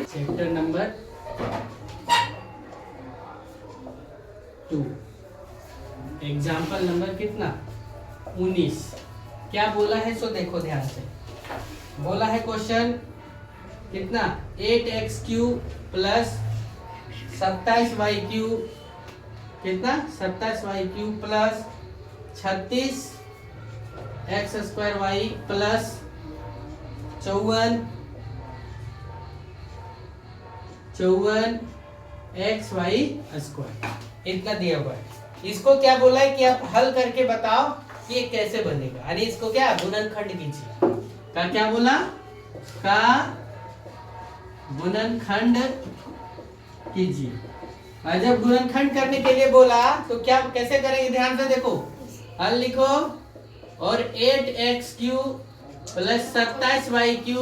Chapter number 2, example number कितना 19। क्या बोला है सो देखो ध्यान से। बोला है क्वेश्चन कितना 8x³ प्लस 27y³ कितना 27y³ plus 36x² plus 54xy², इतना दिया हुआ है। इसको क्या बोला है कि आप हल करके बताओ कि ये कैसे बनेगा, यानी इसको क्या गुणनखंड कीजिए। का क्या बोला का गुणनखंड कीजिए। और जब गुणनखंड करने के लिए बोला तो क्या कैसे करेंगे, ध्यान से देखो। हल लिखो और 8x³ plus 27y³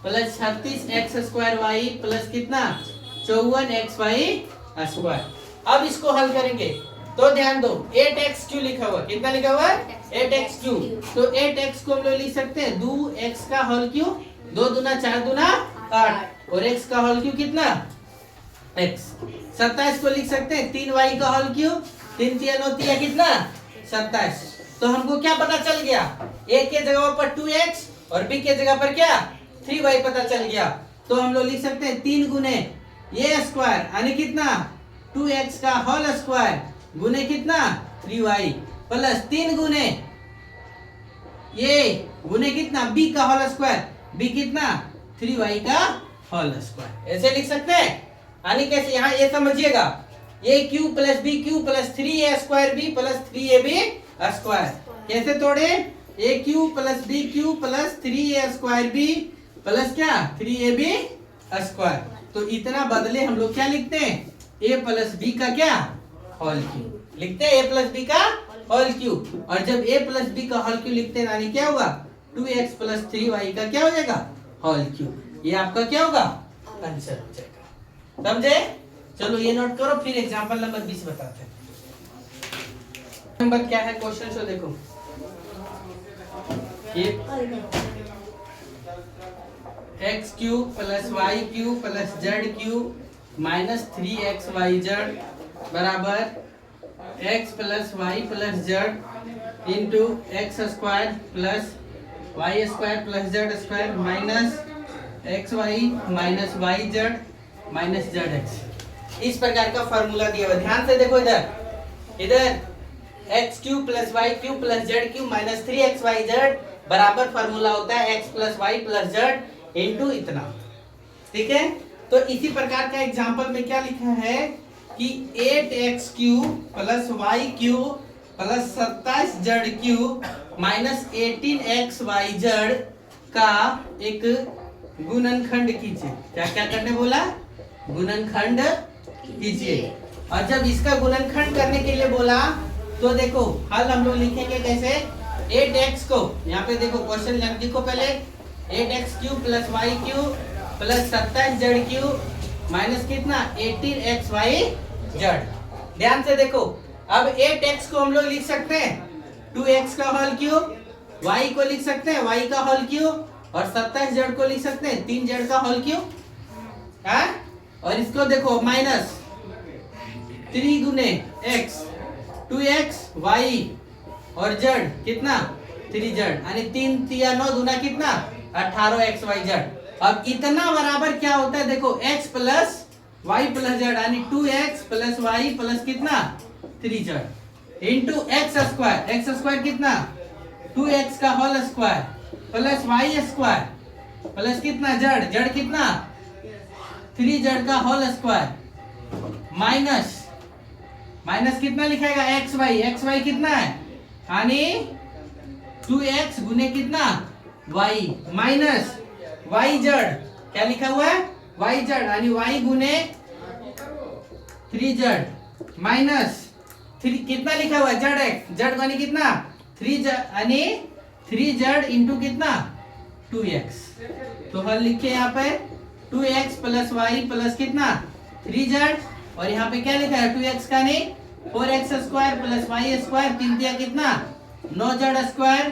plus 36x² plus कितना 54xy²। अब इसको हल करेंगे तो ध्यान दो 8x³ लिखा हुआ, कितना लिखा हुआ 8x³। तो 8x को हम लोग लिख सकते हैं 2x का होल क्यूब, 2 दूना 4 दूना 8 और x का होल क्यूब कितना x। 27 को लिख सकते हैं 3y का होल क्यूब, 3 3 9 3 कितना 27। तो हमको क्या पता चल गया, a के जगह पर 2x और b के जगह पर क्या 3y पता चल गया। तो हम लोग लिख सकते हैं 3 गुने a स्क्वायर यानी कितना 2x का होल स्क्वायर गुने कितना 3y प्लस 3 गुने ये गुने कितना b का होल स्क्वायर, b कितना 3y का होल स्क्वायर। ऐसे लिख सकते हैं, यानी कैसे यहाँ ये समझिएगा a³ plus b³ plus 3a² b plus 3ab square. कैसे तोड़े a³ plus b³ plus 3a² b plus क्या 3ab स्क्वायर। तो इतना बदले हम लोग क्या लिखते हैं a प्लस b का क्या होल क्यूब लिखते हैं, a प्लस b का होल क्यूब। और जब a प्लस b का होल क्यूब लिखते हैं यानी क्या होगा 2x प्लस 3y का क्या हो जाएगा होल क्यूब। ये आपका क्या होगा आंसर हो जाएगा। समझे? चलो ये नोट करो, फिर एग्जांपल नंबर 20 बताते हैं। नंबर क्या है क्वेश्चन शो देखो। x³ plus y³ plus z³ minus 3xyz बराबर x plus y plus z into x² plus y² plus z² minus xy minus yz minus zx। इस प्रकार का फॉर्मूला दिया हुआ, ध्यान से देखो। इधर x³ plus y³ plus z³ minus 3xyz बराबर फॉर्मूला होता है x plus y plus z into इतना। ठीक है, तो इसी प्रकार का एग्जांपल में क्या लिखा है कि 8x³ plus y³ plus 27z³ minus 18xyz का एक गुणनखंड कीजिए। क्या क्या करने बोला गुणनखंड कीजिए। और जब इसका गुणनखंड करने के लिए बोला तो देखो हल हम लोग लिखेंगे कैसे। 8x को यहाँ पे देखो क्वेश्चन लिखो पहले 8x³ plus y³ plus 27z³ minus कितना 18xyz। ध्यान से देखो, अब 8x को हम लोग लिख सकते हैं 2x का होल क्यूब, y को लिख सकते हैं y का होल क्यूब और 27z को लिख सकते हैं 3z का होल क्यूब। और इसको देखो माइनस 3 गुने x 2x y और z कितना 3z यानी 3 3 9 दूना कितना 18xyz। अब इतना बराबर क्या होता है देखो x plus y plus z यानी 2x प्लस y प्लस कितना 3z इंटू x स्क्वायर कितना 2x का whole square plus y square plus कितना z कितना 3z का होल स्क्वायर माइनस कितना लिखाएगा xy कितना है यानी 2x गुने कितना y माइनस yz क्या लिखा हुआ है yz यानी y गुने 3z माइनस 3 कितना लिखा हुआ है z यानी कितना 3z यानी 3z इंटू कितना 2x। तो हल लिखे यहाँ पे 2x प्लस y प्लस कितना 3z और यहाँ पे क्या लिखा है 2x का नहीं 4x² प्लस y² 3 दिया कितना 9z²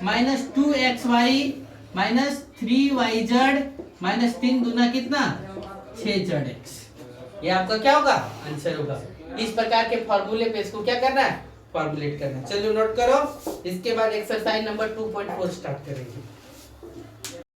minus 2xy minus 3yz minus 3 दूना कितना 6 जेड एक्स। ये आपका क्या होगा आंसर होगा। इस प्रकार के फॉर्मूले पे इसको क्या करना है फॉर्मुलेट करना है। चलो नोट करो। इसके बाद एक्सरसाइज नंबर 2.4 स्टार्ट करेंगे।